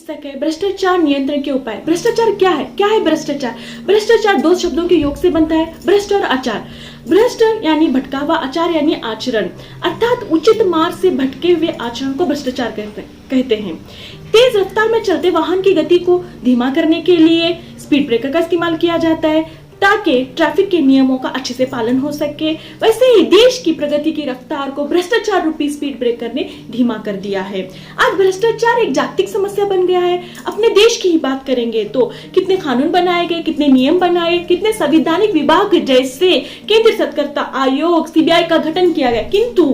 पुस्तक है भ्रष्टाचार नियंत्रण के उपाय। भ्रष्टाचार क्या है? क्या है भ्रष्टाचार? भ्रष्टाचार दो शब्दों के योग से बनता है, भ्रष्ट और आचार। भ्रष्ट यानी भटका हुआ, आचार यानी आचरण, अर्थात उचित मार्ग से भटके हुए आचरण को भ्रष्टाचार कहते हैं। तेज रफ्तार में चलते वाहन की गति को धीमा करने के लिए स्पीड ब्रेकर का इस्तेमाल किया जाता है ताकि ट्रैफिक के नियमों का अच्छे से पालन हो सके। वैसे ही देश की प्रगति की रफ्तार को भ्रष्टाचार रूपी स्पीड ब्रेकर ने धीमा कर दिया है। आज भ्रष्टाचार एक जागतिक समस्या बन गया है। अपने देश की ही बात करेंगे तो कितने कानून बनाए गए, कितने नियम बनाए, कितने संवैधानिक विभाग जैसे केंद्रीय सतर्कता आयोग, सीबीआई का गठन किया गया, किंतु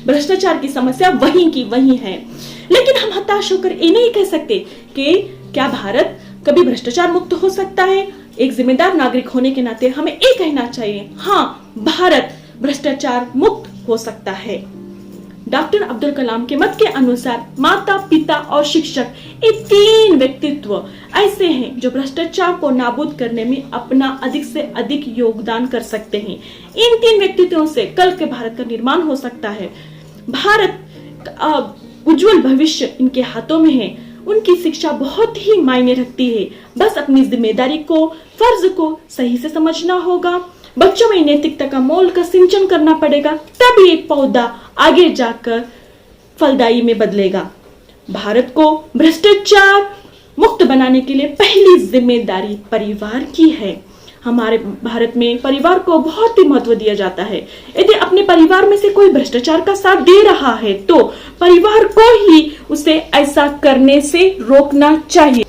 भ्रष्टाचार की समस्या वहीं की वहीं है। लेकिन हम हताश होकर ये नहीं कह सकते कि क्या भारत कभी भ्रष्टाचार मुक्त हो सकता है। एक जिम्मेदार नागरिक होने के नाते हमें ये कहना चाहिए, हाँ, भारत भ्रष्टाचार मुक्त हो सकता है। डॉक्टर अब्दुल कलाम के मत के अनुसार माता, पिता और शिक्षक, ये तीन व्यक्तित्व ऐसे हैं जो भ्रष्टाचार को नाबूद करने में अपना अधिक से अधिक योगदान कर सकते हैं। इन तीन व्यक्तित्वों से कल के भारत का निर्माण हो सकता है। भारत का उज्जवल भविष्य इनके हाथों में है। उनकी शिक्षा बहुत ही मायने रखती है। बस अपनी जिम्मेदारी को, फर्ज को सही से समझना होगा। बच्चों में नैतिकता का मोल का सिंचन करना पड़ेगा, तभी एक पौधा आगे जाकर फलदायी में बदलेगा। भारत को भ्रष्टाचार मुक्त बनाने के लिए पहली जिम्मेदारी परिवार की है। हमारे भारत में परिवार को बहुत ही महत्व दिया जाता है। यदि अपने परिवार में से कोई भ्रष्टाचार का साथ दे रहा है तो परिवार को ही उसे ऐसा करने से रोकना चाहिए।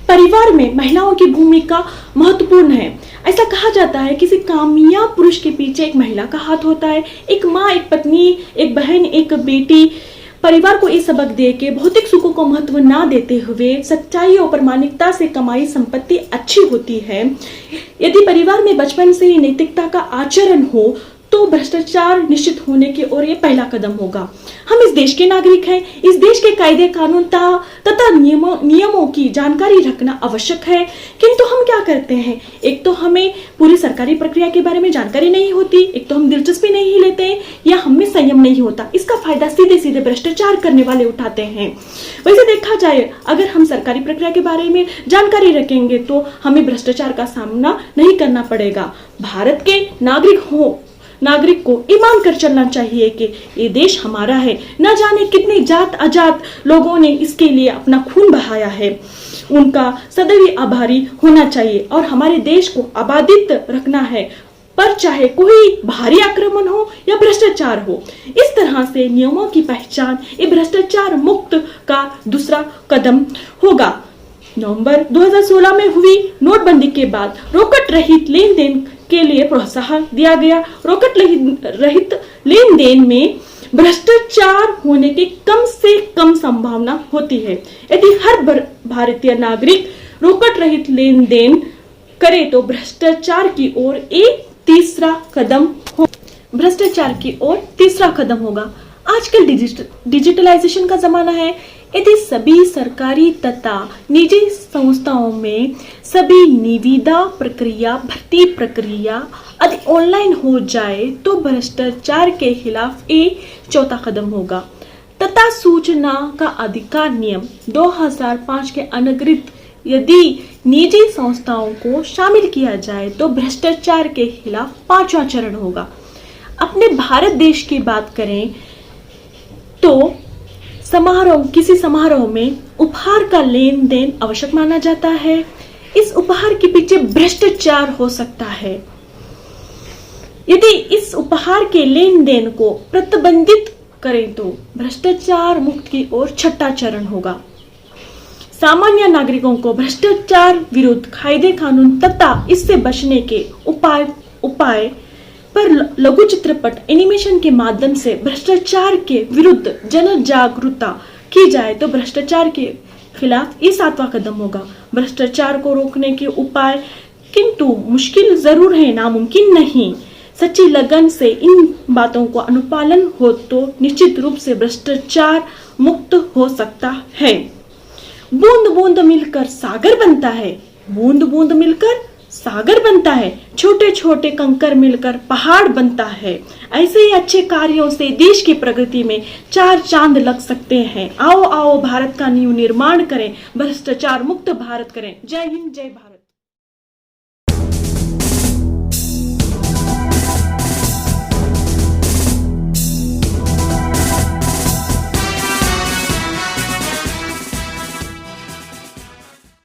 परिवार में महिलाओं की भूमिका महत्वपूर्ण है। ऐसा कहा जाता है किसी कामयाब पुरुष के पीछे एक महिला का हाथ होता है। एक माँ, एक पत्नी, एक बहन, एक बेटी परिवार को ये सबक दे के भौतिक सुखों को महत्व ना देते हुए सच्चाई और प्रामाणिकता से कमाई संपत्ति अच्छी होती है। यदि परिवार में बचपन से ही नैतिकता का आचरण हो तो भ्रष्टाचार निश्चित होने की ओर ये पहला कदम होगा। हम इस देश के नागरिक हैं। इस देश के कायदे कानून तथा नियमों की जानकारी रखना आवश्यक है, किंतु हम क्या करते हैं, एक तो हमें पूरी सरकारी प्रक्रिया के बारे में जानकारी नहीं होती, एक तो हम दिलचस्पी नहीं लेते हैं, या हमें संयम नहीं होता। इसका फायदा सीधे सीधे भ्रष्टाचार करने वाले उठाते हैं। वैसे देखा जाए, अगर हम सरकारी प्रक्रिया के बारे में जानकारी रखेंगे तो हमें भ्रष्टाचार का सामना नहीं करना पड़ेगा। भारत के नागरिक को ईमान कर चलना चाहिए कि ये देश हमारा है। न जाने कितने जात अजात लोगों ने इसके लिए अपना खून बहाया है। उनका सदैव आभारी होना चाहिए और हमारे देश को आबादित रखना है, पर चाहे कोई भारी आक्रमण हो या भ्रष्टाचार हो। इस तरह से नियमों की पहचान ये भ्रष्टाचार मुक्त का दूसरा कदम होगा। नवंबर 2016 में हुई नोटबंदी के बाद रोकड़ रहित लेन देन के लिए प्रोत्साहन दिया गया। रोकड़ रहित लेन देन में भ्रष्टाचार होने की कम से कम संभावना होती है। यदि हर भारतीय नागरिक रोकड़ रहित लेन देन करे तो भ्रष्टाचार की ओर एक तीसरा कदम होगा। आजकल डिजिटलाइजेशन का जमाना है। यदि सभी सरकारी तथा निजी संस्थाओं में सभी निविदा प्रक्रिया, भर्ती प्रक्रिया आदि ऑनलाइन हो जाए तो भ्रष्टाचार के खिलाफ एक चौथा कदम होगा। तथा सूचना का अधिकार नियम 2005 के अनुगृहित यदि निजी संस्थाओं को शामिल किया जाए तो भ्रष्टाचार के खिलाफ पांचवा चरण होगा। अपने भारत देश की बात करें तो किसी समारोह में उपहार का लेन देन आवश्यक माना जाता है। इस उपहार के पीछे भ्रष्टाचार हो सकता है। यदि इस उपहार के लेन देन को प्रतिबंधित करें तो भ्रष्टाचार मुक्त की ओर छठा चरण होगा। सामान्य नागरिकों को भ्रष्टाचार विरुद्ध कायदे कानून तथा इससे बचने के उपाय पर लघु चित्रपट एनिमेशन के माध्यम से भ्रष्टाचार के विरुद्ध जन जागरूकता की जाए तो भ्रष्टाचार के खिलाफ ये सातवां कदम होगा। भ्रष्टाचार को रोकने के उपाय किंतु मुश्किल जरूर है, नामुमकिन नहीं। सच्ची लगन से इन बातों को अनुपालन हो तो निश्चित रूप से भ्रष्टाचार मुक्त हो सकता है। बूंद बूंद मिलकर सागर बनता है, बूंद बूंद मिलकर सागर बनता है, छोटे छोटे कंकर मिलकर पहाड़ बनता है। ऐसे ही अच्छे कार्यों से देश की प्रगति में 4 चांद लग सकते हैं। आओ आओ भारत का न्यू निर्माण करें, भ्रष्टाचार मुक्त भारत करें। जय हिंद, जय भारत।